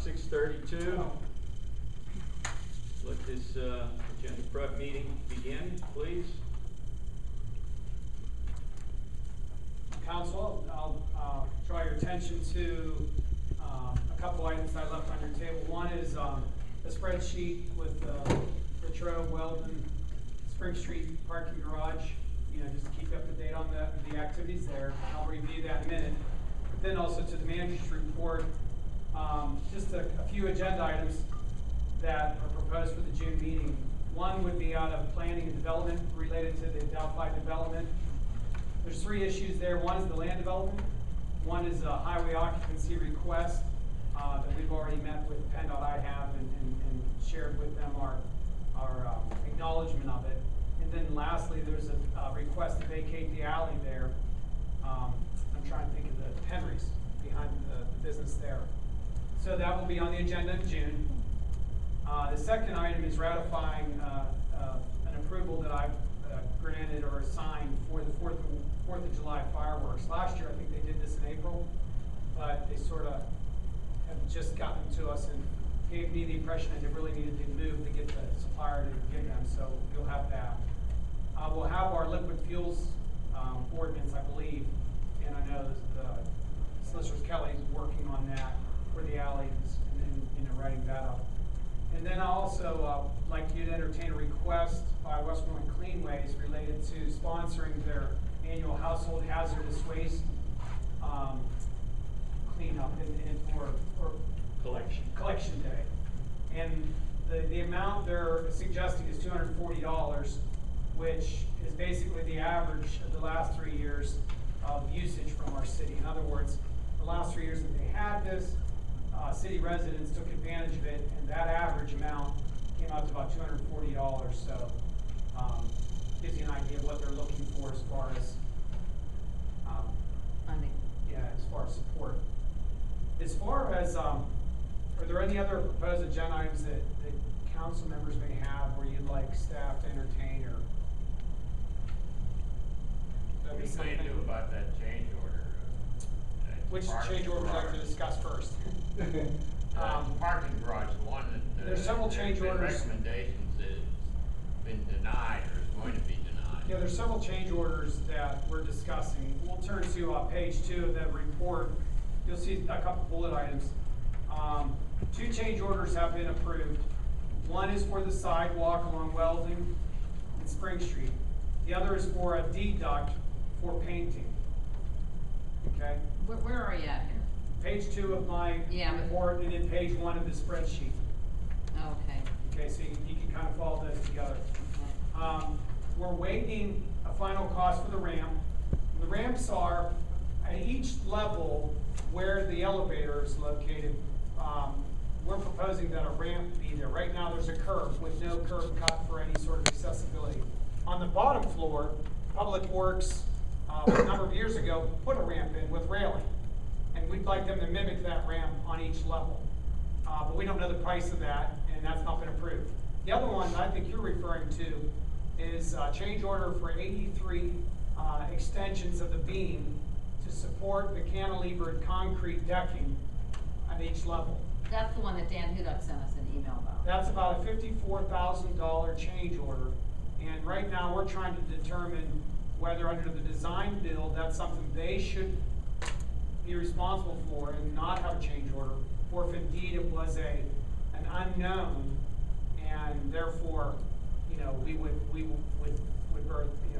6:32. Let this agenda prep meeting begin, please. Council, I'll draw your attention to a couple items I left on your table. One is a spreadsheet with Latrobe, Weldon, Spring Street parking garage. Just to keep you up to date on the activities there. I'll review that in a minute. But then also to the manager's report, just a few agenda items that are proposed for the June meeting. One would be out of planning and development related to the Delphi development. There's three issues there. One is the land development. One is a highway occupancy request that we've already met with PennDOT. I have and shared with them our acknowledgement of it. And then lastly, there's a request to vacate the alley there. I'm trying to think of the Henry's behind the business there. So that will be on the agenda in June. The second item is ratifying an approval that I've granted or assigned for the 4th of July fireworks. Last year, I think they did this in April, but they sort of have just gotten to us and gave me the impression that they really needed to move to get the supplier to give them, so you'll have that. We'll have our liquid fuels ordinance, I believe, and I know the Solicitor Kelly is working on that for the alleys and writing that up. And then I also like you to entertain a request by Westmoreland Cleanways related to sponsoring their annual household hazardous waste cleanup or collection day. And the amount they're suggesting is $240, which is basically the average of the last 3 years of usage from our city. In other words, the last 3 years that they had this, city residents took advantage of it, and that average amount came out to about $240. So gives you an idea of what they're looking for as far as funding. Yeah, as far as support. As far as are there any other proposed agenda items that council members may have where you'd like staff to entertain or? What do you do about that change order? Which change order would you like to discuss first? Parking garage, the one that there's several change orders. Recommendations that has been denied or is going to be denied. Yeah, there's several change orders that we're discussing. We'll turn to page 2 of that report. You'll see a couple bullet items. 2 change orders have been approved. One is for the sidewalk along Weldon and Spring Street. The other is for a deduct for painting. Okay? Where are you at here? Page 2 of my report and then page 1 of the spreadsheet. Okay. Okay, so you can kind of follow those together. We're waiting a final cost for the ramp. The ramps are at each level where the elevator is located. We're proposing that a ramp be there. Right now there's a curb with no curb cut for any sort of accessibility. On the bottom floor, Public Works, a number of years ago, put a ramp in with railing. And we'd like them to mimic that ramp on each level. But we don't know the price of that, and that's not been approved. The other one that I think you're referring to is a change order for 83 extensions of the beam to support the cantilevered concrete decking at each level. That's the one that Dan Hudak sent us an email about. That's about a $54,000 change order. And right now we're trying to determine whether under the design build that's something they should be responsible for and not have a change order, or if indeed it was an unknown, and therefore, we would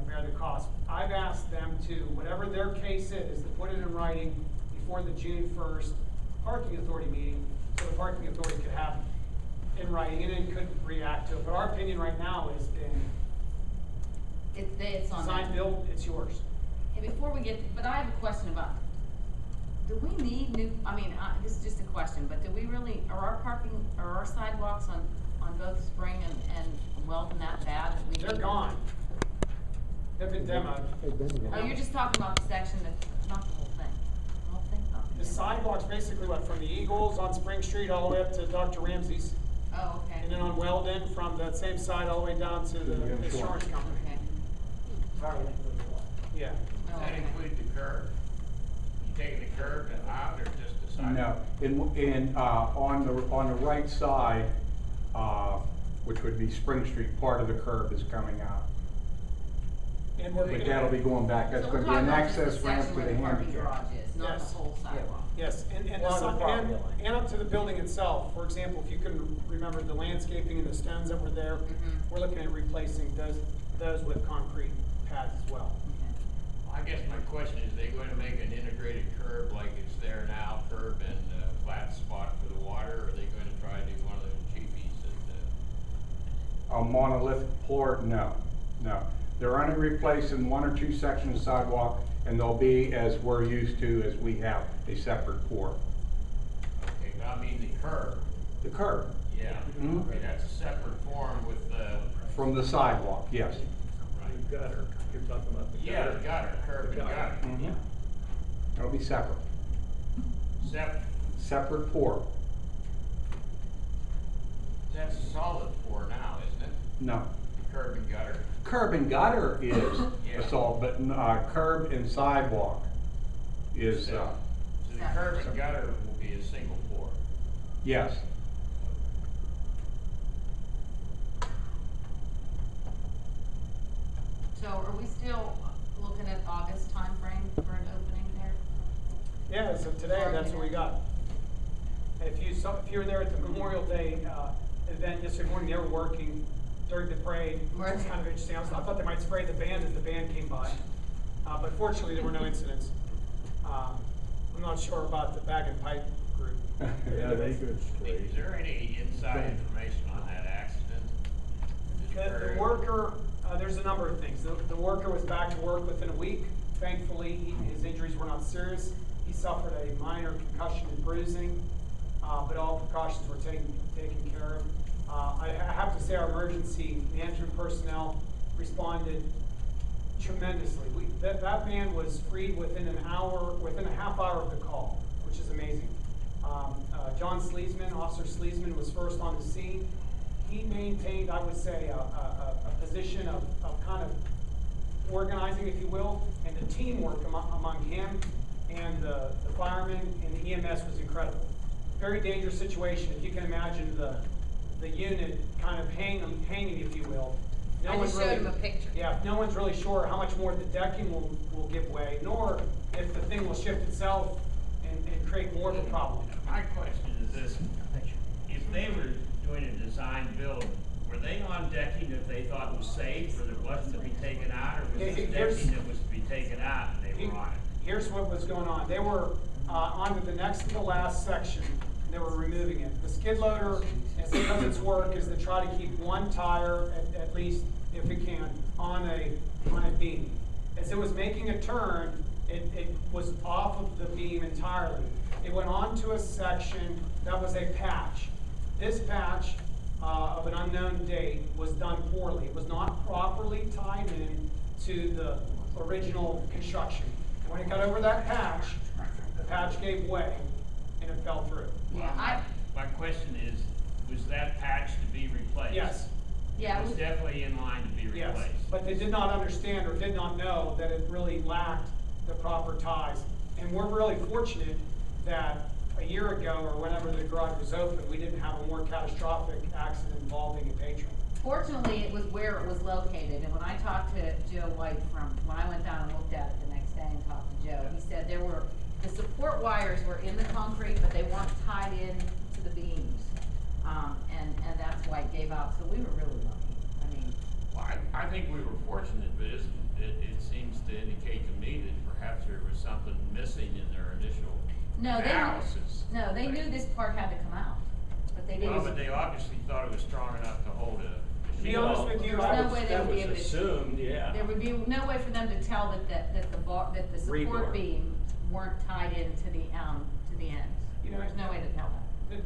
bear the cost. I've asked them to, whatever their case is to put it in writing before the June 1st parking authority meeting, so the parking authority could have it in writing and then could react to it. But our opinion right now has been it's on design build, it's yours. Hey, before we get, but I have a question about, do we need new, this is just a question, but do we really, are our sidewalks on both Spring and Weldon that bad? That They're gone. They've been demoed. Oh, you're just talking about the section that's not the whole thing. The whole thing's not The sidewalks basically went from the Eagles on Spring Street all the way up to Dr. Ramsey's. Oh, okay. And then on Weldon from that same side all the way down to the insurance company. Okay. Yeah. Oh, Does that okay. include the curb? You taking the curb out or just the sidewalk? No, on the right side, which would be Spring Street, part of the curb is coming out. And we're But that'll be going back, that's So gonna we're be an talking about just access the ramp section to where the the parking handicap. garage is, not Yes. the whole sidewalk. Yes, and the Along the side, property line. and up to the building itself. For example, if you can remember the landscaping and the stones that were there, we're looking at replacing those with concrete pads as well. I guess my question is, they going to make an integrated curb like it's there now, curb and flat spot for the water, or are they going to try to do one of those cheapies that, A monolithic floor, no. They're only replacing one or two sections of sidewalk, and they'll be as we're used to, as we have a separate pour. okay, but I mean the curb, The curb, yeah, Mhm. okay, that's a separate form with the, from the sidewalk, yes. right. The gutter, you're talking about the Yeah, gutter. the gutter, curb and gutter, Mhm. It'll be separate, separate, separate pour, that's solid for now, isn't it? no. Curb and gutter, Curb and gutter is Yeah. assault, but curb and sidewalk is, so the curb and gutter will be a single pour. yes. So are we still looking at August timeframe for an opening there? Yeah, so today, that's what we got. If you were there at the Memorial Day, event yesterday morning, they were working during the parade, which was kind of interesting. I thought they might spray the band as the band came by. But fortunately, there were no incidents. I'm not sure about the bag and pipe group. Yeah, they could Is there any inside information on that accident? The worker, there's a number of things. The worker was back to work within a week. Thankfully, his injuries were not serious. He suffered a minor concussion and bruising, but all precautions were taken care of. I have to say our emergency management personnel responded tremendously. That man was freed within an hour, within a half hour of the call, which is amazing. John Sleesman, Officer Sleesman, was first on the scene. He maintained, I would say, a position of kind of organizing, if you will, and the teamwork among him and the firemen and the EMS was incredible. Very dangerous situation. If you can imagine the unit kind of hanging, if you will. I just showed him a picture. Yeah, no one's really sure how much more the decking will give way, nor if the thing will shift itself and create more of a problem. My question is this, if they were doing a design build, were they on decking that they thought was safe, or that wasn't to be taken out, or was it decking that was to be taken out and they were on it? Here's what was going on. They were on to the next to the last section. They were removing it. The skid loader, as it does its work, is to try to keep one tire, at least if it can, on a beam. As it was making a turn, it was off of the beam entirely. It went on to a section that was a patch. This patch of an unknown date was done poorly. It was not properly tied in to the original construction. And when it got over that patch, the patch gave way and it fell through. Yeah, My question is, was that patch to be replaced? Yes. Yeah, It was definitely in line to be Yes, replaced. but they did not understand or did not know that it really lacked the proper ties. And we're really fortunate that a year ago, or whenever the garage was open, we didn't have a more catastrophic accident involving a patron. Fortunately, it was where it was located, and when I talked to Joe White when I went down and looked at it the next day and talked to Joe, he said the support wires were in the concrete, but they weren't tied in to the beams. And that's why it gave out, so we were really lucky. I mean, Well, I think we were fortunate, but it seems to indicate to me that perhaps there was something missing in their initial analysis. they knew this part had to come out, but they didn't. Well, but they obviously thought it was strong enough to hold a To be machine. honest with you, There's no way they That would be was able to. assumed, yeah. There would be no way for them to tell that the support Rebar. beams weren't tied in to the ends. You know, There's no way to tell that.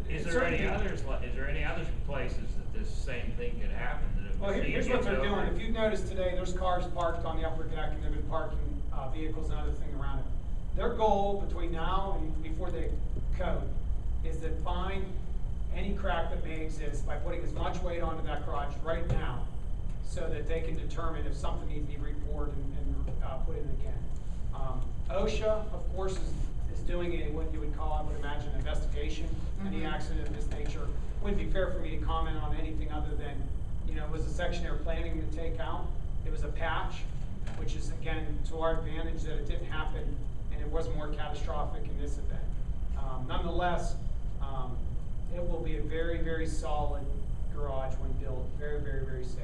Is there any other places that this same thing could happen? That if Well, the here's steam what they're gets doing. over- If you've noticed today, there's cars parked on the upper deck and they've been parking vehicles and other things around it. Their goal between now and before they code is to find any crack that may exist by putting as much weight onto that garage right now so that they can determine if something needs to be repoured and put in again. OSHA, of course, is doing what you would call, I would imagine, an investigation, any accident of this nature. It wouldn't be fair for me to comment on anything other than, it was a section they were planning to take out. It was a patch, which is, again, to our advantage that it didn't happen and it wasn't more catastrophic in this event. Nonetheless, it will be a very, very solid garage when built, very, very, very safe.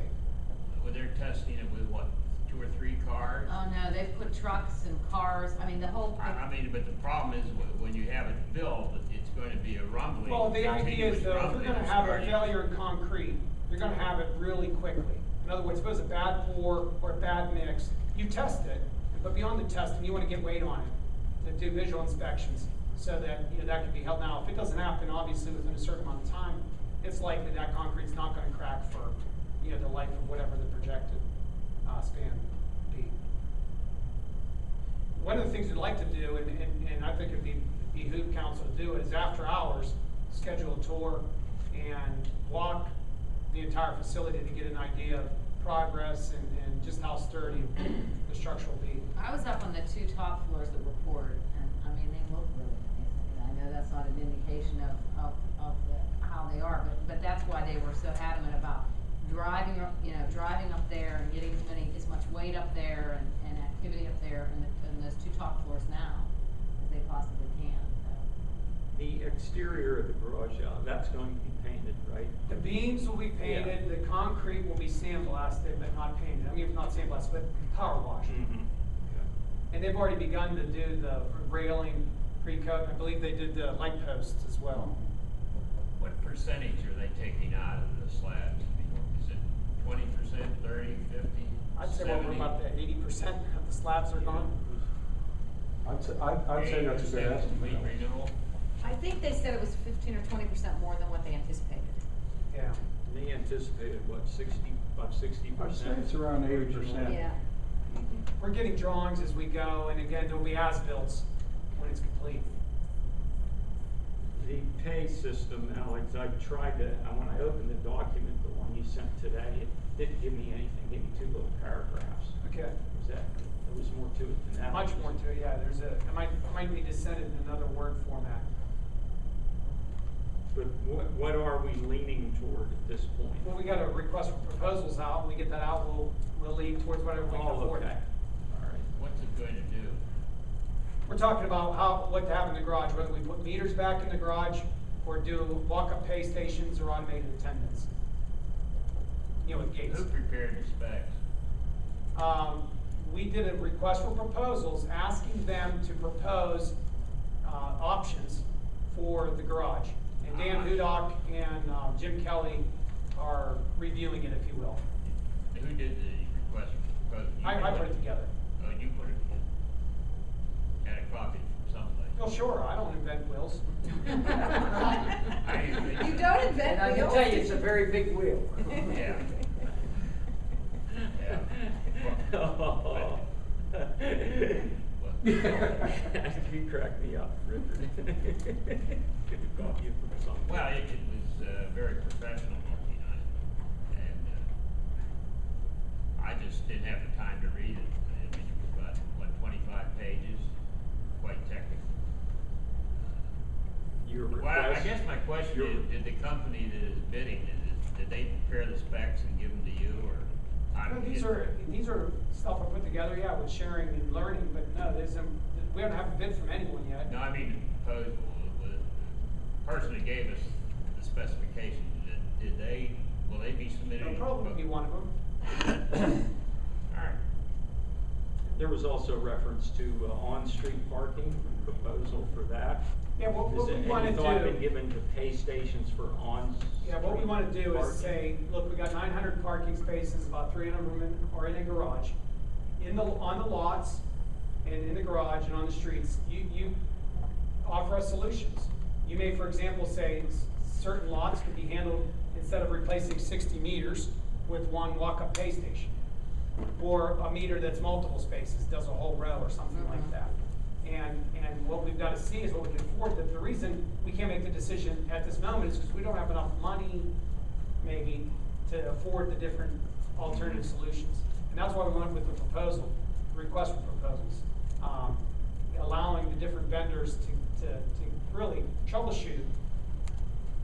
Well, they're testing it with what, 2 or 3 cars? Oh, no, they've put trucks and cars, I mean, the whole. I mean, but the problem is when you have it built, it's going to be a rumbling. Well, the idea is though, if you're gonna have a starting. failure in concrete, you're gonna have it really quickly. In other words, if it was a bad pour or a bad mix, you test it, but beyond the testing, you wanna get weight on it, to do visual inspections, so that, that can be held. Now, if it doesn't happen, obviously, within a certain amount of time, it's likely that concrete's not gonna crack for, the life of whatever the projected, span be. One of the things we'd like to do, and I think it'd behoove council to do it, is after hours, schedule a tour and walk the entire facility to get an idea of progress and just how sturdy the structure will be. I was up on the 2 top floors that were poured, and I mean, they look really nice. I know that's not an indication of how they are, but that's why they were so adamant about driving up there and getting as much weight up there and activity up there in those 2 top floors now as they possibly can. So. The exterior of the garage, that's going to be painted, right? The beams will be painted, the concrete will be sandblasted, but not painted. I mean, not sandblasted, but power washed. And they've already begun to do the railing pre-coat. I believe they did the light posts as well. What percentage are they taking out of the slabs? Is it 20%, 30, 50? I'd say we're about the 80% of the slabs are gone. I'd say that's a good 80% estimate. complete renewal? I think they said it was 15 or 20% more than what they anticipated. Yeah. They anticipated, what, 60%? I'd say it's around 80%. Yeah. We're getting drawings as we go, and again, there'll be as-bills when it's complete. The pay system, Alex, when I opened the document, the one you sent today, it didn't give me anything, it gave me 2 little paragraphs. Okay. There was more to it than that. Much more to it, yeah. I might need to send it in another Word format. But what are we leaning toward at this point? Well, we got a request for proposals out. When we get that out, we'll lean towards whatever we can afford. Okay. All right. What's it going to do? We're talking about what to have in the garage, whether we put meters back in the garage or do walk-up pay stations or automated attendants. With gates. Who prepared the specs? We did a request for proposals, asking them to propose options for the garage. And Dan Hudock and Jim Kelly are reviewing it, if you will. Who did the request for proposal? I put it together. Oh, you put it together. Had a copy from someplace. Oh, sure, I don't invent wheels. You don't invent And I can tell you, it's a very big wheel. Yeah. Yeah. Oh. You cracked me up, Richard. Could have got you from something. Well, it was very professional looking on it, and I just didn't have the time to read it. I mean, it was about, what, 25 pages, quite technical. Your Well, I request. guess my question is, did the company that is bidding, did they prepare the specs and give them to you, or? how No, did these it- are stuff I put together, yeah, with sharing and learning, but no, we don't have a bid from anyone yet. No, I mean, the proposal, the person that gave us the specifications, will they be submitting? It'll probably be one of them. All right. There was also reference to on-street parking, proposal for that. Yeah, what we want to Any thought been do, given to pay stations for on-street yeah, what we want to do is parking? say, look, we got 900 parking spaces, about 300 of them are in a garage. On the lots, and in the garage, and on the streets, you offer us solutions. You may, for example, say certain lots could be handled, instead of replacing 60 meters, with one walk-up pay station. Or a meter that's multiple spaces, does a whole row or something like that. And what we've got to see is what we can afford. The reason we can't make the decision at this moment is because we don't have enough money, maybe, to afford the different alternative solutions. And that's why we went with the proposal, request for proposals, allowing the different vendors vendors to really troubleshoot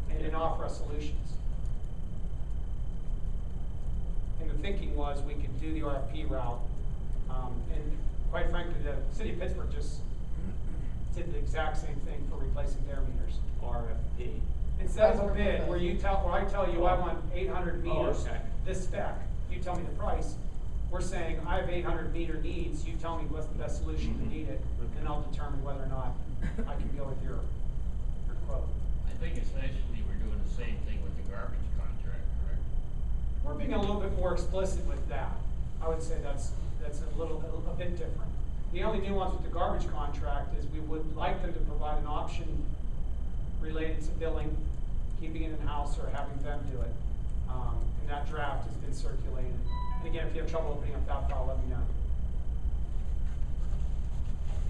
and offer us solutions. And the thinking was we could do the RFP route, and quite frankly, the city of Pittsburgh just did the exact same thing for replacing their meters. RFP. Instead of a bid where I tell you I want 800 Oh, meters, okay. this spec, you tell me the price. We're saying I have 800 meter needs, you tell me what's the best solution to need it, and I'll determine whether or not I can go with your quote. I think essentially we're doing the same thing with the garbage contract, correct? We're being a little bit more explicit with that. I would say that's a bit different. The only nuance with the garbage contract is we would like them to provide an option related to billing, keeping it in-house, or having them do it. And that draft has been circulated. And again, if you have trouble opening up that file, let me know.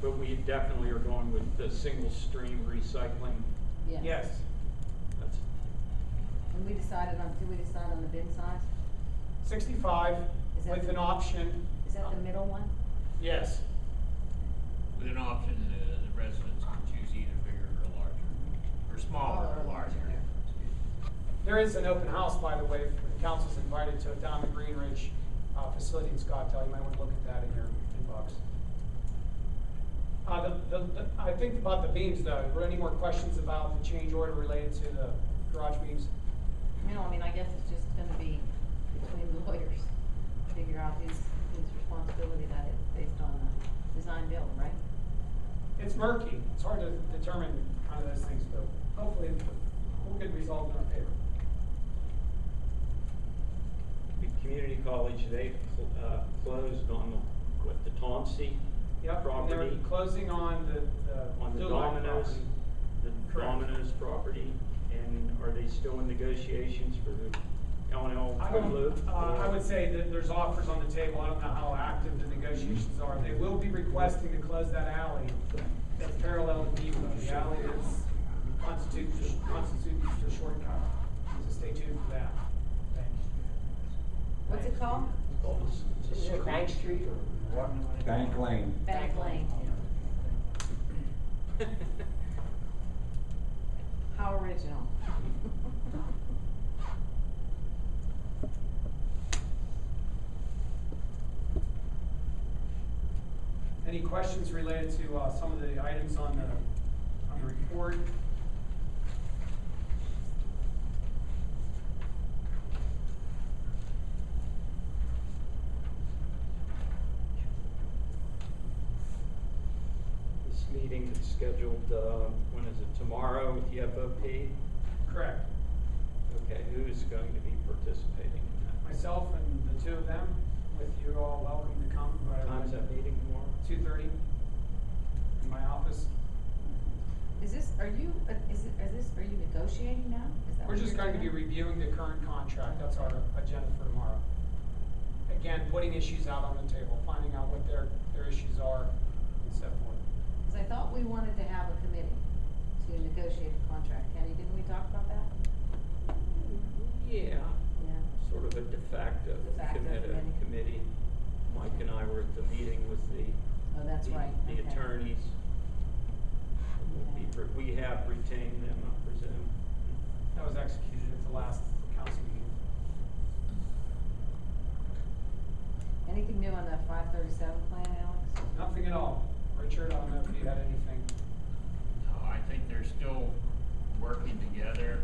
But we definitely are going with the single stream recycling. Yes. That's, And did we decide on the bin size? 65 Is that with the- an option. Is that the middle one? Yes. With an option, the residents can choose either bigger or larger, or smaller or larger. There is an open house, by the way, the council's invited to it down the Green Ridge facility in Scottsdale. You might want to look at that in your inbox. I think about the beams though, were any more questions about the change order related to the garage beams? No, I mean, I guess it's just gonna be between the lawyers, figure out whose responsibility that is based on the design build, right? It's murky. It's hard to determine kind of those things, but hopefully we'll get resolved in our favor. the community college, they closed on the Tonsey Yep, and property. they're closing on On the Dulac Domino's, property. the Correct. Domino's property, and are they still in negotiations for the L&L loop? I would say that there's offers on the table. I don't know how active the negotiations are. They will be requesting to close that alley that's parallel to Depot. The alley is constitutes the shortcut. So stay tuned for that. What's it called? Is it Bank Street or what? Bank Lane. Bank Lane. How original. Any questions related to some of the items on the report? This meeting is scheduled, when is it, tomorrow with the FOP? Correct. Okay, who is going to be participating in that? Myself and the two of them, with you all welcome to come. What time's that meeting tomorrow? 2:30 in my office. Is this, are you negotiating now? Is that We're what just you're going to be doing? reviewing the current contract. That's our agenda for tomorrow. Again, putting issues out on the table, finding out what their issues are, and so forth. Cause I thought we wanted to have a committee to negotiate a contract. Kenny, didn't we talk about that? Yeah, Yeah. sort of a de facto De facto committee. Mike and I were at the meeting with Oh, that's right. the Okay. attorneys. Okay. We have retained them, I presume. That was executed at the last council meeting. Anything new on the 537 plan, Alex? Nothing at all. Richard, I don't know if you had anything. No, I think they're still working together,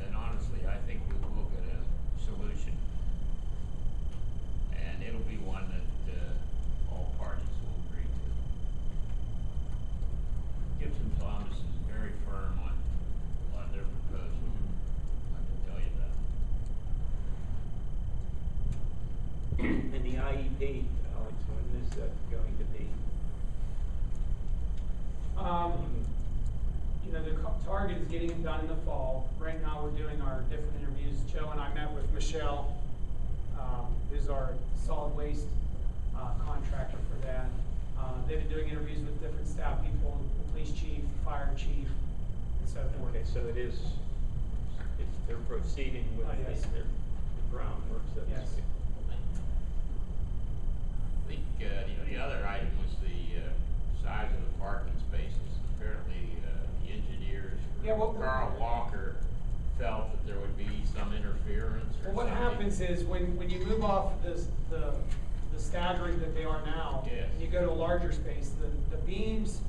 and honestly, I think we will get a solution. And it'll be one that, all parties will agree to. Gibson Thomas is very firm on their proposal, I can tell you that. And the IEP, Alex, when is that going to be? You know, the target is getting it done in the fall. Right now, we're doing our different interviews. Joe and I met with Michelle, who's our solid waste contractor for that. They've been doing interviews with different staff people, the police chief, fire chief, and so forth. Okay, so they're proceeding with Yes. their groundwork, so to Yes. speak. I think, the other item was the size of the parking spaces. Yeah, well- Carl Walker felt that there would be some interference or Well, what something. happens is when you move off the staggering that they are now, Yes. and you go to a larger space, the beams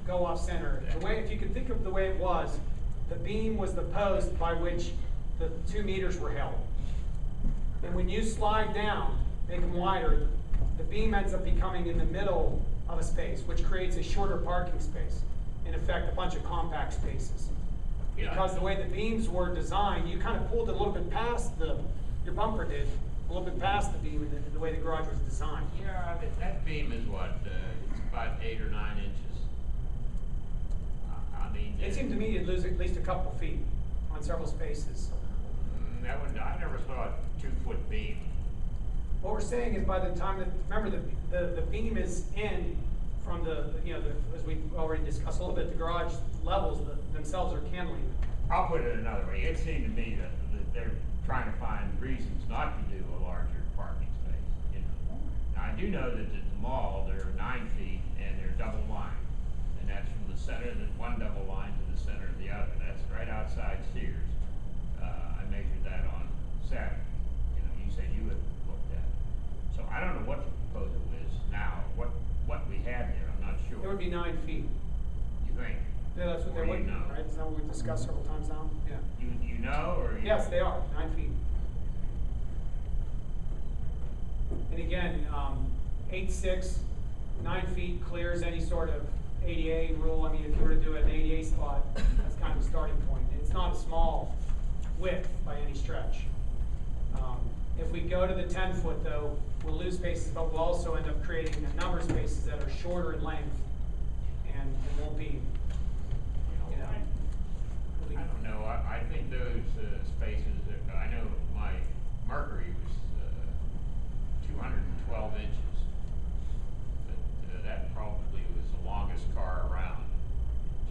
go off center. The way, if you can think of the way it was, the beam was the post by which the 2 meters were held. And when you slide down, make them wider, the beam ends up becoming in the middle of a space, which creates a shorter parking space. In effect, a bunch of compact spaces. Yeah. Because the way the beams were designed, you kind of pulled it a little bit past your bumper did, a little bit past the beam in the way the garage was designed. Yeah, that beam is what, it's about 8 or 9 inches. I mean. It seemed to me you'd lose at least a couple feet on several spaces. I never saw a 2-foot beam. What we're saying is by the time that, remember, the beam is in from as we already discussed a little bit, the garage levels themselves are cantilevered. I'll put it another way. It seemed to me that they're trying to find reasons not to do a larger parking space, you know. Now, I do know that at the mall, they're 9 feet and they're double lined. And that's from the center of the one double line to the center of the other. That's right outside Sears. I measured that on Saturday. You know, you said you had looked at it. So I don't know what the proposal is now, what we have there, I'm not sure. It would be 9 feet. You think? Yeah, that's what Or they would you be, know? right? Is that what we've discussed several times now? Yeah. You know, or you? Yes, they are, 9 feet. And again, 8'6", 9 feet clears any sort of ADA rule. I mean, if you were to do an ADA spot, that's kind of a starting point. It's not a small width by any stretch. If we go to the 10-foot though, we'll lose spaces, but we'll also end up creating a number of spaces that are shorter in length and won't be, you know, will be- I don't know, I think those spaces, I know my Mercury was 212 inches. But that probably was the longest car around.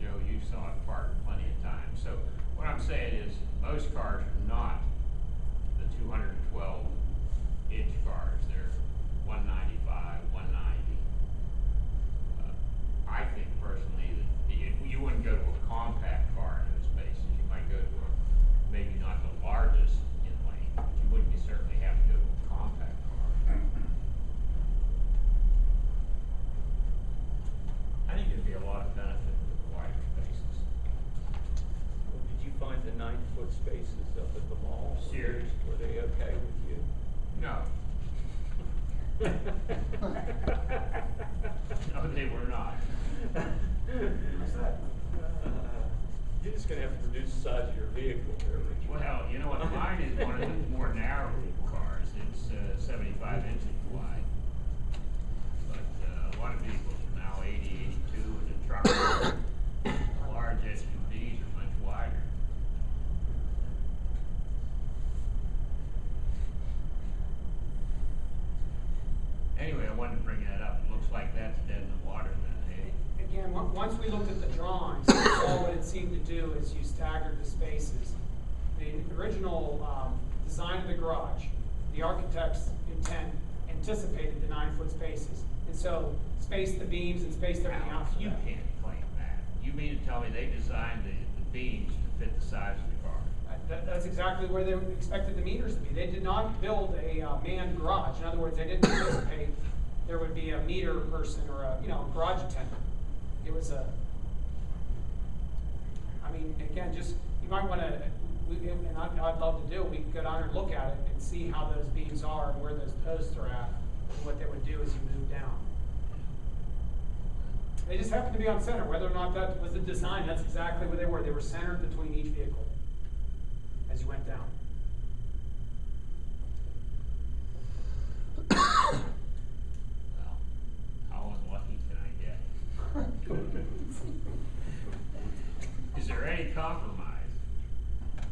Joe, you saw it parked plenty of times. So what I'm saying is, most cars are not the 212 inch cars. They're 195, 190. I think personally that you wouldn't go to a compact car in those spaces. You might go to maybe not the largest in lane, but you wouldn't certainly have to go to a compact car. I think it'd be a lot of benefit with the wider spaces. Well, did you find the 9-foot spaces up at the mall? Sears. Were they okay with you? No. No, they were not. What's that? You're just gonna have to reduce the size of your vehicle there, Rich. Well, you know what, mine is one of the more narrow cars, it's 75 inches wide. But a lot of vehicles are now 80, 82, and the trucks, large SUVs are much wider. Anyway, I wanted to bring that up, it looks like that's dead in the water then, hey? Again, once we looked at the drawings, we saw what it seemed to do is you staggered the spaces. The original design of the garage, the architect's intent anticipated the 9-foot spaces. And so spaced the beams and spaced everything out. Alex, you can't claim that. You mean to tell me they designed the beams to fit the size of the car? That's exactly where they expected the meters to be. They did not build a manned garage. In other words, they didn't anticipate there would be a meter person or a garage attendant. It was I mean, again, just, you might want to, and I'd love to do, we could go down and look at it and see how those beams are and where those posts are at, and what they would do as you move down. They just happened to be on center. Whether or not that was the design, that's exactly where they were. They were centered between each vehicle as you went down. Well, how unlucky can I get? Is there any compromise that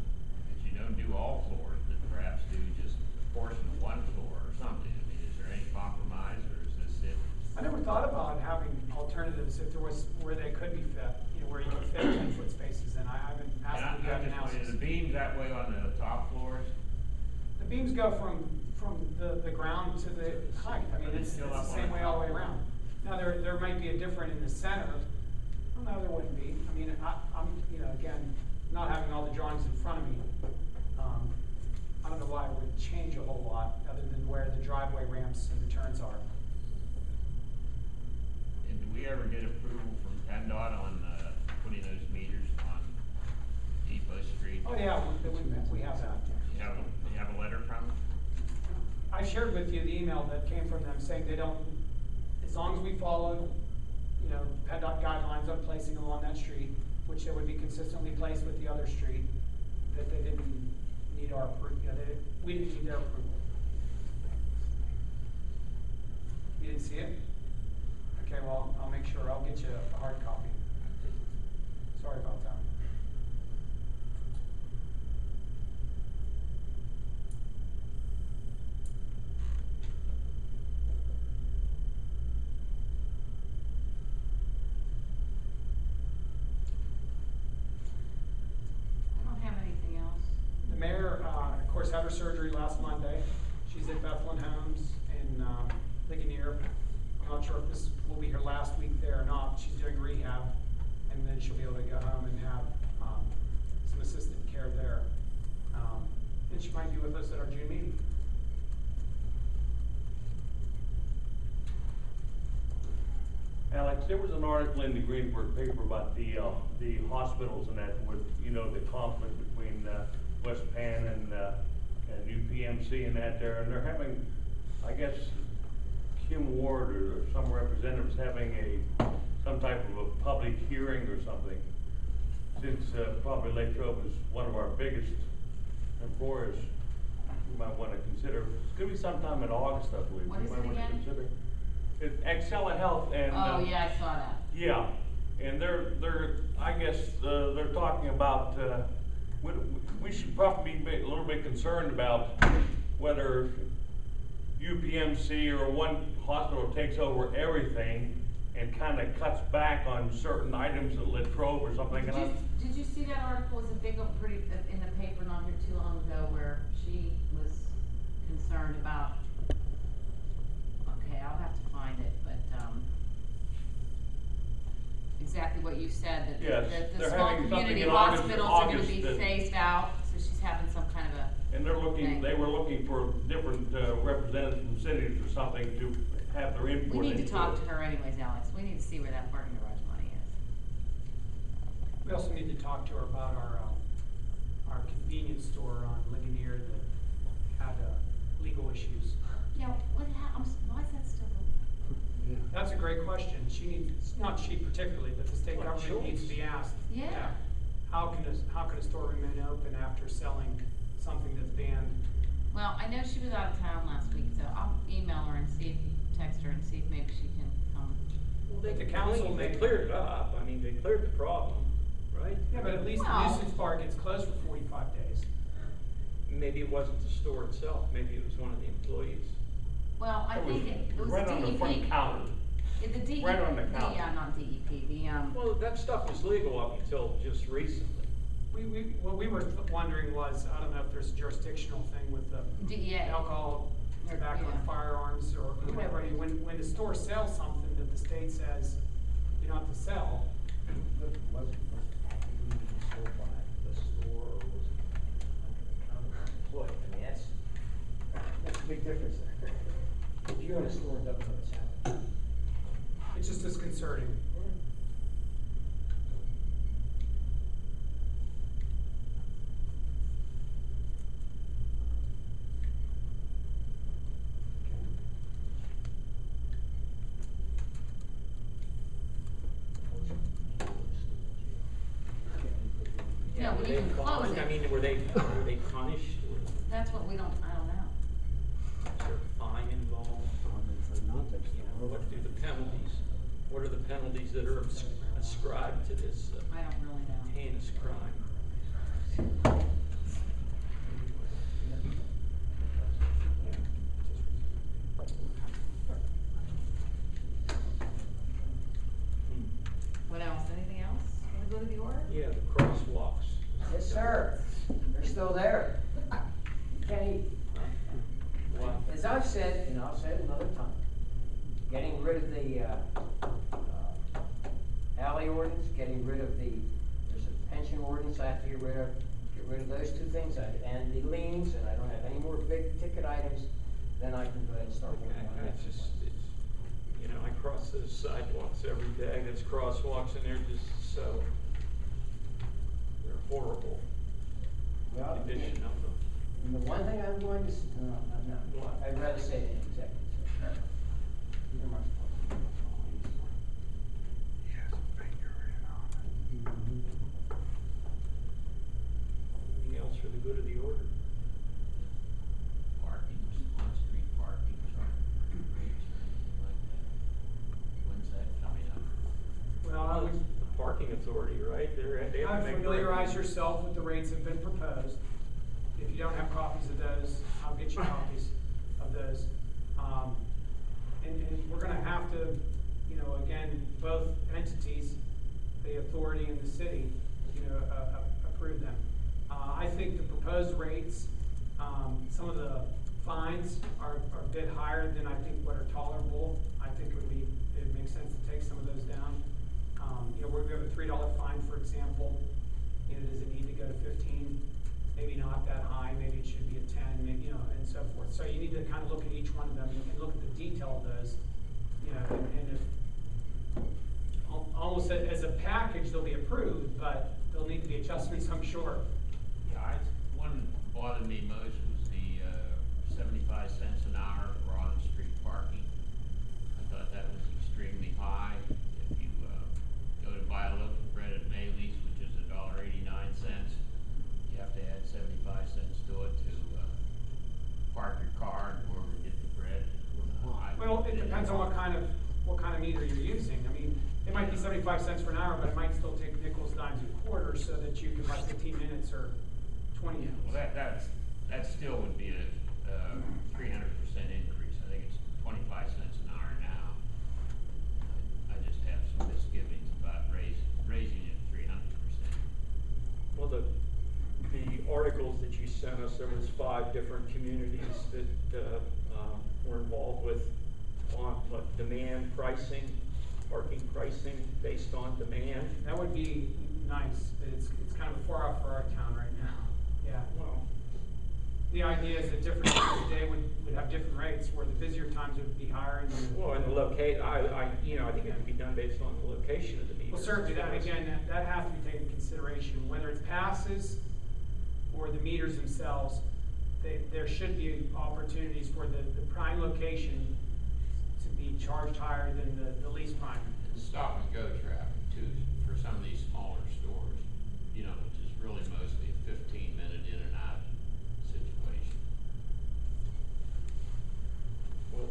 you don't do all floors, but perhaps do just a portion of one floor or something? I mean, is there any compromise, or is this it? I never thought about having alternatives if there was where they could be fit, where you could fit 10-foot spaces, and I haven't asked them to do that analysis. Is the beam that way on the top floors? The beams go from the ground to the height. I mean, it's the same way all the way around. Now, there might be a difference in the center, No, there wouldn't be. I mean, I'm, you know, again, not having all the drawings in front of me, I don't know why it would change a whole lot, other than where the driveway ramps and the turns are. And do we ever get approval from PennDOT on, putting those meters on Depot Street? Oh, yeah, we have that. You have a letter from them? I shared with you the email that came from them saying they don't, as long as we follow, you know, PennDOT guidelines on placing them on that street, which they would be consistently placed with the other street, that they didn't need our approval, you know, we didn't need their approval. You didn't see it? Okay, well, I'll make sure, I'll get you a hard copy. Sorry about that. I don't have anything else. The mayor, of course, had her surgery last Monday. She's at Bethlehem Homes in Ligonier. I'm not sure if this will be her last week there or not. She's doing rehab, and then she'll be able to go home and have some assistant care there. And she might be with us at our June meeting. Alex, there was an article in the Greenberg paper about the hospitals and that with, you know, the conflict between West Penn and UPMC and that there, and they're having, I guess, Kim Ward or some representatives having some type of a public hearing or something, since probably Latrobe is one of our biggest employers. You might want to consider. It's going to be sometime in August, I believe. What is You it might want to again? consider. It's Excella Health and. Oh, yeah, I saw that. Yeah, and they're I guess they're talking about we should probably be a little bit concerned about whether UPMC or one hospital takes over everything and kind of cuts back on certain items at Latrobe or something. Did you see that article? It was a big, pretty, in the paper not here too long ago, where she was concerned about, okay, I'll have to find it, but, exactly what you said, that Yes, that the they're small having something community in August- hospitals are gonna August be that- phased out, so she's having some kind of a. And they're looking, thing. they were looking for different representatives from cities or something to have their input. We need to into talk it. to her anyways, Alex. We need to see where that parking garage money is. We also need to talk to her about our convenience store on Ligonier that had legal issues. Yeah, why is that still? That's a great question. She needs, not she particularly, but the state Well, government needs to be asked. Yeah. How can a store remain open after selling something that's banned? Well, I know she was out of town last week, so I'll email her and see if you text her and see if maybe she can come. Well, But the council they may- cleared it up. I mean, they cleared the problem, right? Yeah, but at least the Well- nuisance bar gets closed for 45 days. Maybe it wasn't the store itself, maybe it was one of the employees. Well, I think it was right on the front DEP. counter. The DEP. Right on the counter. Yeah, not DEP, Well, that stuff was legal up until just recently. What we were wondering was, I don't know if there's a jurisdictional thing with the DEA. alcohol, tobacco, Yeah. and firearms, or whatever. I mean, when the store sells something that the state says you don't have to sell, Was it sold by the store or was it under the counter employee? I mean, that's a big difference there. If you're in a store and don't know what's happening. it's just disconcerting. No, Were we they can close fined? it. I mean, were they punished? That's what I don't know. Was there a fine involved? You know, what do the penalties, what are the penalties that are ascribed to this I don't really know. heinous crime? What else? Anything else? Wanna go to the order? Yeah, the crosswalks. Yes, sir. They're still there. You can't eat. What? As I've said, and I'll say it another time, getting rid of the alley ordinance, getting rid of there's a pension ordinance I have to get rid of those two things, and the liens, and I don't have any more big ticket items, then I can go ahead and start working on that. It's I cross those sidewalks every day, there's crosswalks and they're just so, they're horrible, the Well, condition of them. and the one thing I'm going to, no, I'd rather say it in executive session. These are my thoughts. Anything else for the good of the order? Parking, on-street parking, charging rates or anything like that. When's that coming up? Well, I would, The parking authority, right? They have I to make familiarize yourself with the rates that have been proposed. If you don't have copies of those, I'll get you copies of those. And we're gonna have to, again, both entities, the authority and the city, approve them. I think the proposed rates, some of the fines are a bit higher than I think what are tolerable. I think it makes sense to take some of those down. We have a $3 fine, for example. Does it need to go to 15? Maybe not that high, maybe it should be a 10, maybe, and so forth. So you need to kind of look at each one of them and look at the detail of those, and if, almost as a package, they'll be approved, but there'll need to be adjustments, I'm sure. Yeah, one bothered me most was the 75 cents an hour for on-street parking. I thought that was extremely high. If you go to buy a loaf of bread at Maylee's, which is $1.89, you have to add 75 cents to it to park your car and go over and get the bread. Well, it depends on what kind of meter you're using. I mean, it might be 75 cents for an hour, but it might still take nickels, dimes, and quarters so that you can buy 15 minutes or 20 minutes. Well, that still would be a 300% increase. I think it's 25 cents an hour now. I just have some misgivings about raising it 300%. Well, the articles that you sent us, there was 5 different communities that were involved with on demand pricing, parking pricing based on demand. That would be nice, but it's kind of far off for our town right now. Yeah. Well, The idea is that different times of day would have different rates, where the busier times would be higher and and the I think it could be done based on the location of the meter. well, certainly that has to be taken into consideration, whether it's passes or the meters themselves. There should be opportunities for the prime location to be charged higher than the least prime. And stop and go traffic too, for some of these smaller stores, which is really mostly a 15-minute in and out situation. Well,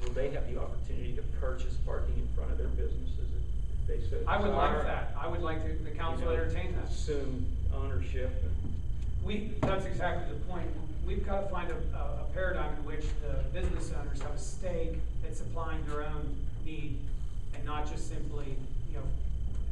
will they have the opportunity to purchase parking in front of their businesses if they so I would like desire? that. I would like the council to entertain that. Assume ownership. That's exactly the point. We've got to find a paradigm in which the business owners have a stake at supplying their own need and not just simply,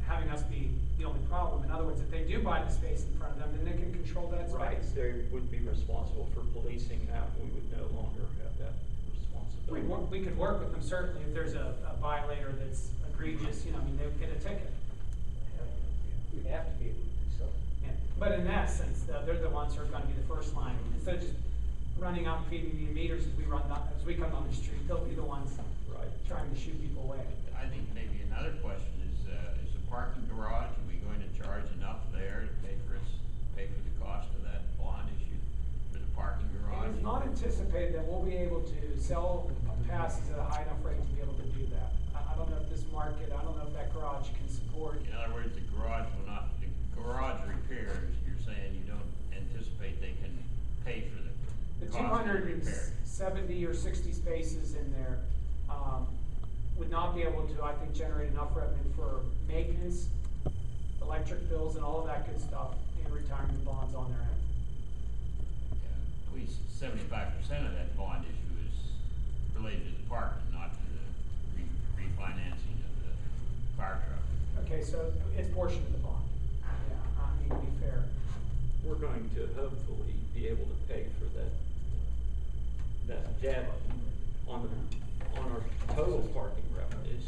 having us be the only problem. In other words, if they do buy the space in front of them, then they can control that Right, space. they would be responsible for policing that. We would no longer have that responsibility. We could work with them certainly if there's a violator that's egregious, they would get a ticket. We have to be able to do something. Yeah. But in that sense, they're the ones who are gonna be the first line. Instead of just running out and feeding the meters as we come on the street, they'll be the ones Right. trying to shoot people away. I think maybe another question is the parking garage, are we going to charge enough there to pay for the cost of that bond issue for the parking garage? It is not anticipated that we'll be able to sell passes at a high enough rate to be able to do that. I don't know if this market, I don't know if that garage can support. In other words, the garage repairs, you're saying you don't anticipate they can pay for The the cost of the repair? 270 or 60 spaces in there, would not be able to, I think, generate enough revenue for maintenance, electric bills, and all of that good stuff, and retirement bonds on their end. Yeah, at least 75% of that bond issue is related to the parking, not to the refinancing of the fire truck. Okay, so it's portion of the bond. Yeah, I mean, to be fair. We're going to hopefully be able to pay for that debt on our total parking revenues.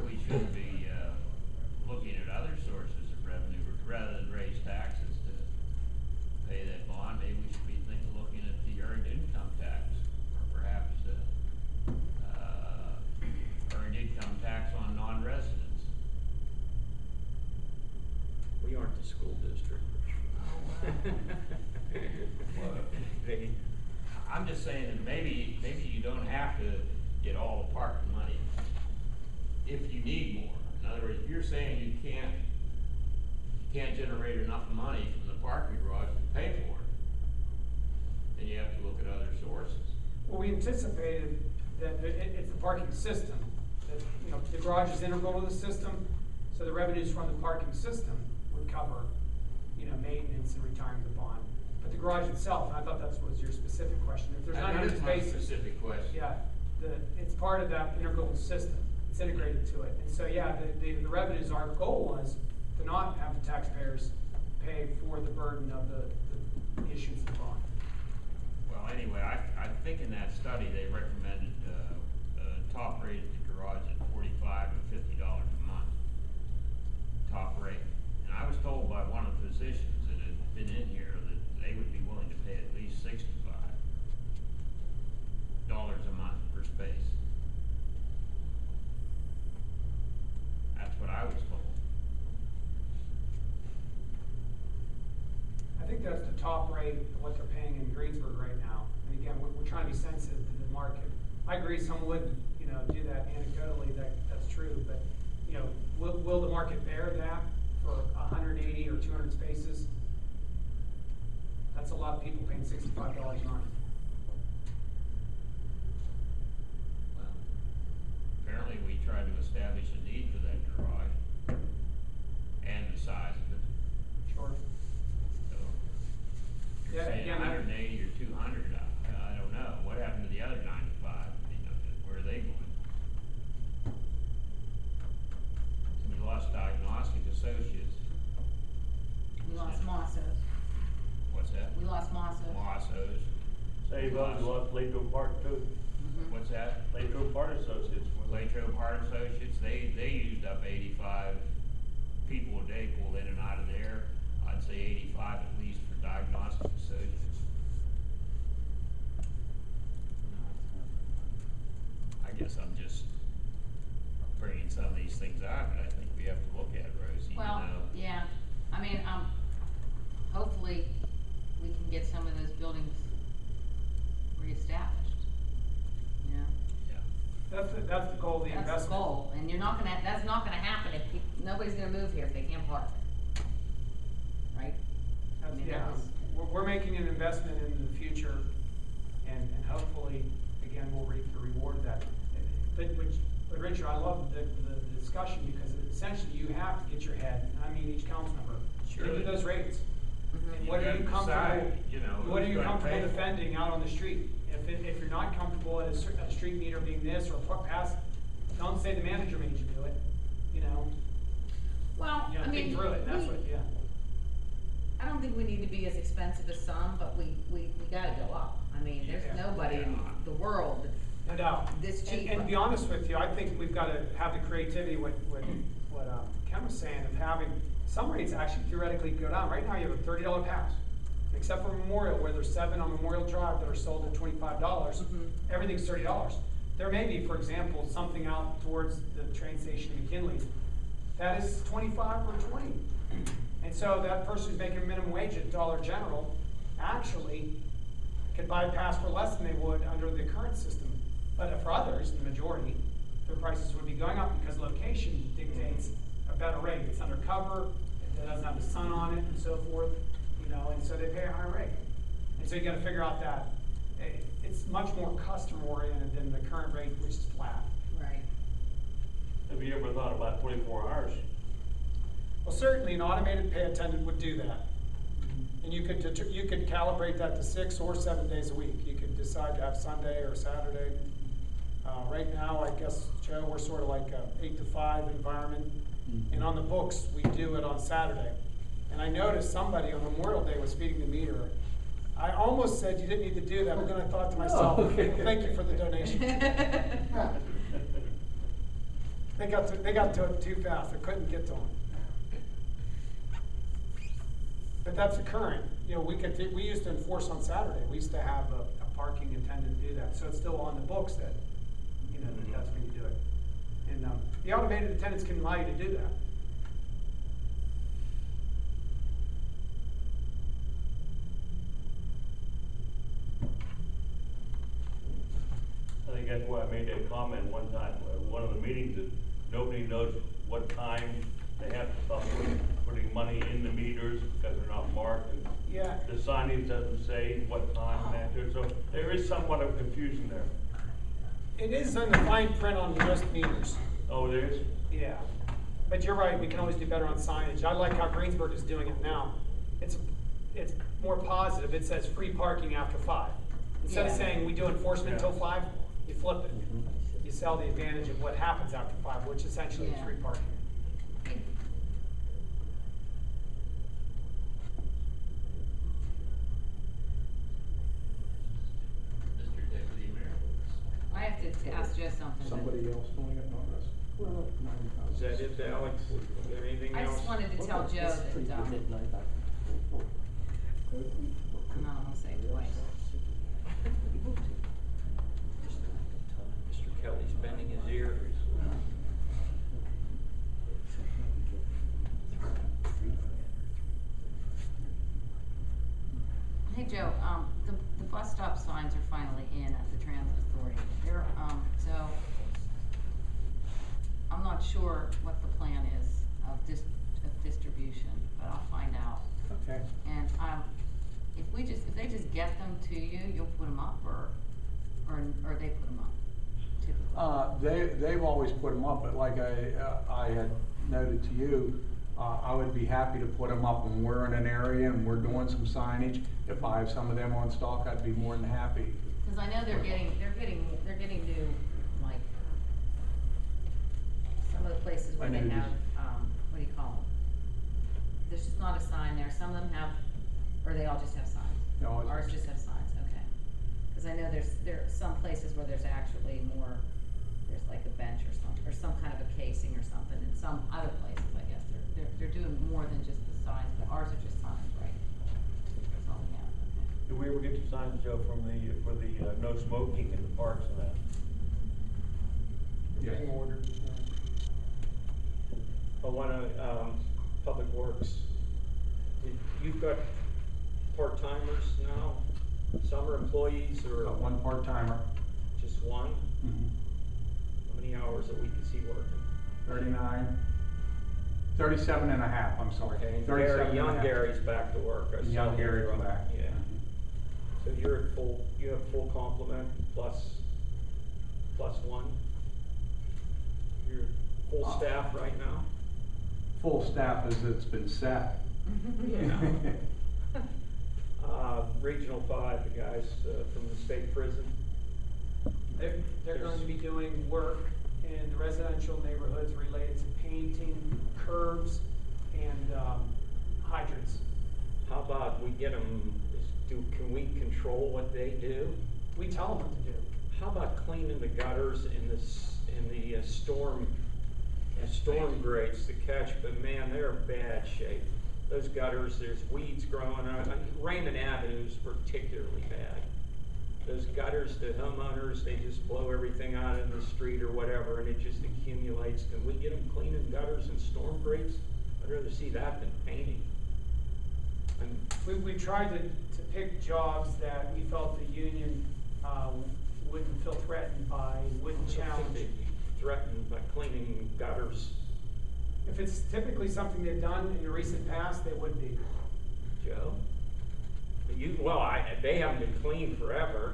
We should be school district. They, I'm just saying that maybe you don't have to get all the parking money if you need more. In other words, if you're saying you can't generate enough money from the parking garage to pay for it, then you have to look at other sources. Well, we anticipated that it's the parking system, that, you know, the garage is integral to the system, so the revenues from the parking system would cover, you know, maintenance and retirement of the bond. But the garage itself, and I thought that was your specific question, if there's That 900 is my spaces. specific question. Yeah, it's part of that integral system, it's integrated to it, and so, yeah, the revenues, our goal was to not have the taxpayers pay for the burden of the issuance of the bond. Well, anyway, I think in that study, they recommended, top rate at the garage at $45 to $50 a month. Top rate. And I was told by one of the physicians that had been in here that they would be willing to pay at least $65 a month per space. That's what I was told. I think that's the top rate of what they're paying in Greensburg right now. And again, we're trying to be sensitive to the market. I agree, some would, you know, do that anecdotally, that's true, but, you know, will the market bear that for 180 or 200 spaces? That's a lot of people paying $65 a month. Well, apparently we tried to establish a need for that garage and the size of it. Sure. So, you're Yeah, saying again, 180 or 200, I don't know. What happened to the other 95? You know, where are they going? And we lost Diagnostic Associates. We lost Mossos. What's that? We lost Mossos. Mossos. Say, you lost Latrobe Park too. Mhm. What's that? Latrobe Park Associates. Latrobe Heart Associates, they used up 85 people a day pulled in and out of there. I'd say 85 at least for Diagnostic Associates. I guess I'm just bringing some of these things out, but I think we have to look at, Rosie, you Well, know. yeah, I mean, hopefully we can get some of those buildings reestablished, you know? Yeah. That's the goal of the investment. That's the goal, and that's not gonna happen if nobody's gonna move here if they can't park. Right? I mean, Yeah, that was- we're making an investment in the future, and hopefully, again, we'll reap the reward of that. But Richard, I love the discussion, because essentially you have to get your head, I mean, each council member, Sure. into those rates. Mhm. And what are you gotta comfortable, decide, you know, what are who's you gonna comfortable pay for it. defending out on the street? If you're not comfortable at a street meter being this, or past, don't say the manager made you do it, you know? Well, You know, I mean, think through it, that's what, yeah. I don't think we need to be as expensive as some, but we gotta go up. I mean, there's Yeah. nobody in the world that's No doubt. this cheap. And to be honest with you, I think we've got to have the creativity, what Ken was saying, of having, some rates actually theoretically go down. Right now, you have a $30 pass, except for Memorial, where there's 7 on Memorial Drive that are sold at $25. Mhm. Everything's $30. There may be, for example, something out towards the train station in McKinley that is 25 or 20. And so that person who's making minimum wage at Dollar General actually could buy a pass for less than they would under the current system. But for others, the majority, their prices would be going up because location dictates a better rate. It's undercover, it doesn't have the sun on it, and so forth, you know, and so they pay a higher rate. And so you gotta figure out that it's much more customer oriented than the current rate, which is flat. Right. Have you ever thought about 24 hours? Well, certainly an automated pay attendant would do that. And you could calibrate that to 6 or 7 days a week. You could decide to have Sunday or Saturday. Right now, I guess, Joe, we're sort of like a 8 to 5 environment. And on the books, we do it on Saturday. And I noticed somebody on Memorial Day was feeding the meter. I almost said you didn't need to do that, but then I thought to myself, well, thank you for the donation. They got to it too fast. I couldn't get to them. But that's the current. You know, we used to enforce on Saturday. We used to have a parking attendant do that. So it's still on the books that, you know, that's when you do it. And the automated attendants can allow you to do that. comment one time, one of the meetings, that nobody knows what time they have to stop putting money in the meters because they're not marked, and Yeah. the signage doesn't say what time and that, so there is somewhat of confusion there. It is in the fine print on most meters. Oh, there is? Yeah, but you're right, we can always do better on signage. I like how Greensburg is doing it now. It's more positive, it says free parking after 5. Instead of Yeah. saying we do enforcement Yeah. until 5, you flip it. You sell the advantage of what happens after 5, which essentially is Yeah. free parking. Mr. Deputy Mayor. I have to ask Joe something. Somebody else doing it, not us? Is that it, Alex? You got anything I else? just wanted to tell Joe that, I'm not gonna say it twice. Mr. Kelly's bending his ear. Hey, Joe, the bus stop signs are finally in at the Transit Authority. They're, so, I'm not sure what the plan is of distribution, but I'll find out. Okay. And, if they just get them to you, you'll put them up, or they put them up typically? They've always put them up, but like I had noted to you, I would be happy to put them up when we're in an area and we're doing some signage. If I have some of them on stock, I'd be more than happy. Cause I know they're getting new, like, some of the places where I they know have, these- what do you call them? There's just not a sign there, some of them have, or they all just have signs? No, it's- Ours just have signs, okay. Cause I know there are some places where there's actually more, there's like a bench or something, or some kind of a casing or something, and some other places, I guess, they're doing more than just the signs, but ours are just signs, right? That's all we have, okay. Did we ever get the signs, Joe, for the no smoking in the parks and that? Yes. Being ordered, I wanna, Public Works, you've got part-timers now, summer employees, or Got one part-timer. just one? How many hours a week is he working? 37 and a half, I'm sorry. Okay, 37 and a young half. Gary's back to work. I saw Young him Gary's run. back. Yeah. So you're at you have full complement plus one? You're full staff right now? Full staff as it's been set. Yeah. Regional 5, the guys from the state prison. they're going to be doing work in the residential neighborhoods related to painting curbs and hydrants. How about we get them, can we control what they do? We tell them what to do. How about cleaning the gutters in the storm grates, the catch, but man, they're in bad shape. Those gutters, there's weeds growing. Raymond Avenue is particularly bad. Those gutters, the homeowners, they just blow everything out in the street or whatever, and it just accumulates. Can we get them cleaning gutters and storm grates? I'd rather see that than painting. We tried to pick jobs that we felt the union wouldn't feel threatened by, wouldn't I don't challenge. think they'd be threatened by cleaning gutters, If it's typically something they've done in the recent past, they would be. Joe. They haven't been clean forever,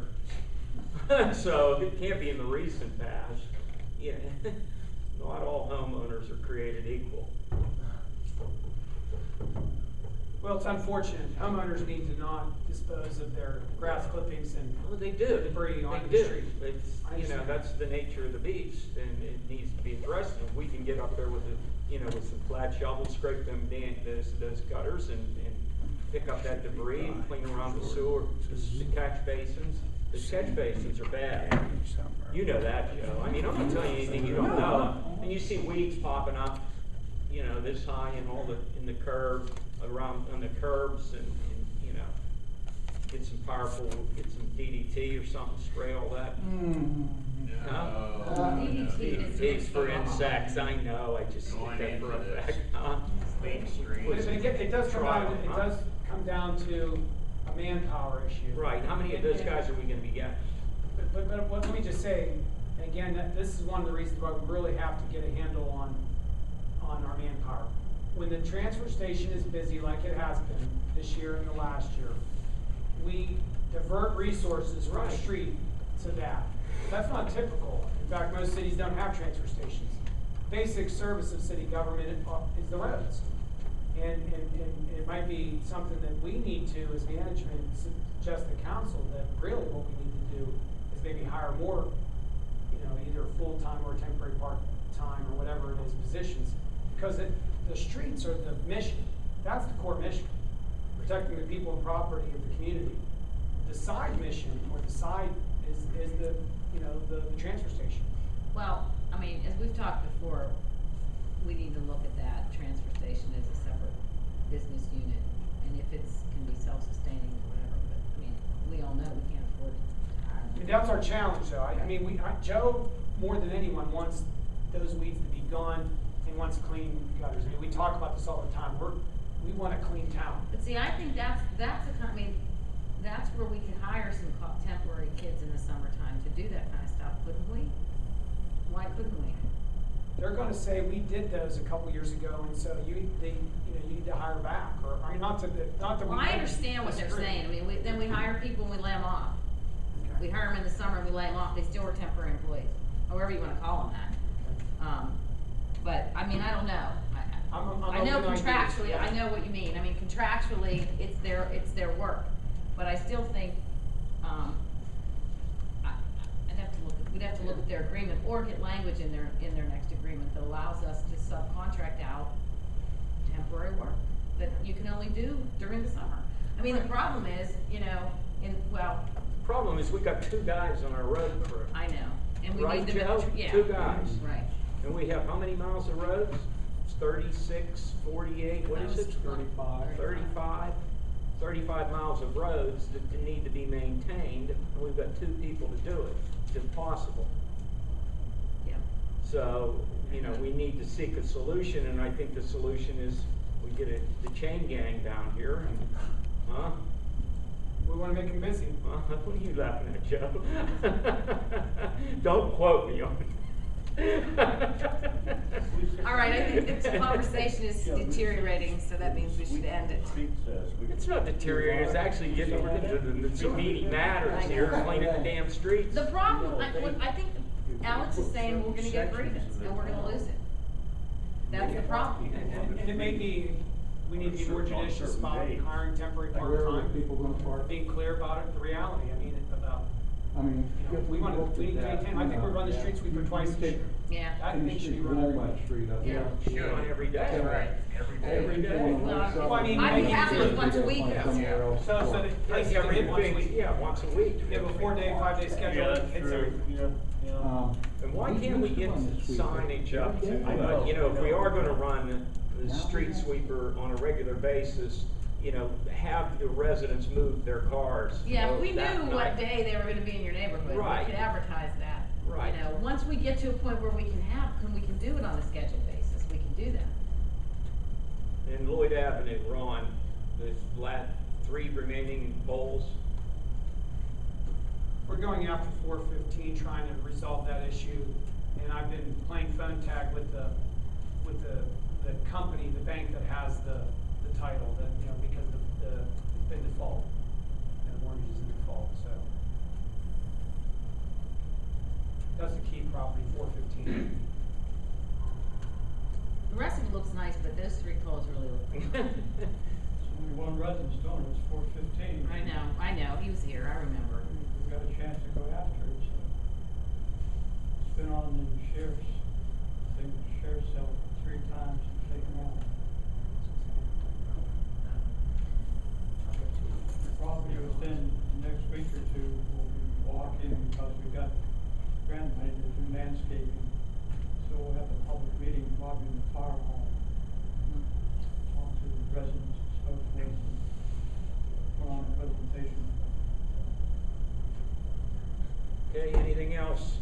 so it can't be in the recent past. Yeah, not all homeowners are created equal. Well, it's unfortunate. Homeowners need to not dispose of their grass clippings and Well, they do. debris on They the do. street. It's, I understand. that's the nature of the beast, and it needs to be addressed. And if we can get up there with with some flat shovels, scrape them those gutters and pick up that debris and clean around the sewer, the catch basins. The catch basins are bad. You know that, Joe. I mean, I'm not telling you anything you don't know. And you see weeds popping up, this high in the curb, around on the curbs, and get some DDT or something, spray all that. DDT's for insects, I know, I just Going did that for into a this. fact. Huh? Main Street. But it does come down, it Huh? does come down to a manpower issue. Right, how many of those guys are we gonna be getting? But let me just say, again, this is one of the reasons why we really have to get a handle on our manpower. When the transfer station is busy like it has been this year and the last year, we divert resources from the street to that. That's not typical. In fact, most cities don't have transfer stations. Basic service of city government is the roads. And it might be something that we need to, as management, suggest to council that really what we need to do is maybe hire more, either full-time or temporary part-time or whatever it is positions. Because the streets are the mission. That's the core mission. Protecting the people and property of the community. The side mission, or the side, is the transfer station. Well, I mean, as we've talked before, we need to look at that transfer station as a separate business unit, and if can be self-sustaining or whatever, but, I mean, we all know we can't afford to hire I mean, that's our challenge, though. Joe, more than anyone, wants those weeds to be gone and wants clean gutters. I mean, we talk about this all the time. We want a clean town. But see, I think that's where we could hire some temporary kids in the summertime to do that kind of stuff, couldn't we? Why couldn't we? They're gonna say, we did those a couple years ago, and so you need to hire back, or, I mean, not that Well, I understand what they're saying. I mean, then we hire people and we lay them off. Okay. We hire them in the summer and we lay them off. They still are temporary employees, however you wanna call them that. But, I mean, I don't know. I know open contractually, ideas. I know what you mean. I mean, contractually, it's their work. But I still think, we'd have to look at their agreement or get language in their next agreement that allows us to subcontract out temporary work that you can only do during the summer. I mean, the problem is, The problem is we got 2 guys on our road crew. I know, and we Right, need to, Joe? yeah. 2 guys. Right. And we have how many miles of roads? 36, 48, what is it? 35. 35 miles of roads that need to be maintained, and we've got 2 people to do it. It's impossible. Yeah. So, we need to seek a solution, and I think the solution is we get the chain gang down here, and, We wanna make them busy. What are you laughing at, Joe? Don't quote me on it. All right, I think the conversation is deteriorating, so that means we should end it. It's not deteriorating, it's actually getting into the meaty matters here, cleaning the damn streets. The problem, I think Alex is saying we're gonna get a grievance and we're gonna lose it. That's the problem. And it may be, we need to be more judicious about hiring temporary Where are part-time, people gonna park? being clear about it, the reality, about, I mean, we need to maintain, I think we run the street sweeper twice a year. Yeah. That thing should be run every day. Street up Yeah. there. Run every day. Right, every day. Well, I mean, I'd be maybe happy with once a week. So the places are in once a week. Yeah, once a week. You have a 4-day, 5-day schedule. Yeah, that's It's true, And why can't we get signage up to, if we are gonna run the street sweeper on a regular basis, have the residents move their cars. Yeah, if we knew that what night. day they were gonna be in your neighborhood, Right. we could advertise that. Right. Once we get to a point where we can do it on a scheduled basis, we can do that. In Lloyd Avenue, Ron, the 3 remaining poles. We're going after 415, trying to resolve that issue, and I've been playing phone tag with the company, the bank that has the title, that, because it's been default, and the mortgage is in default, so. That's the key property, 415. The rest of it looks nice, but those 3 poles really look good. Only one resident's doing it, it's 415. I know, he was here, I remember. We've got a chance to go after it, so. It's been on the sheriff's, I think the sheriff's cell 3 times and taken out. Probably within the next week or 2, we'll be walking because we got grant money to do landscaping. So we'll have a public meeting probably in the fire hall. Talk to the residents and so forth and put on a presentation. Okay, anything else?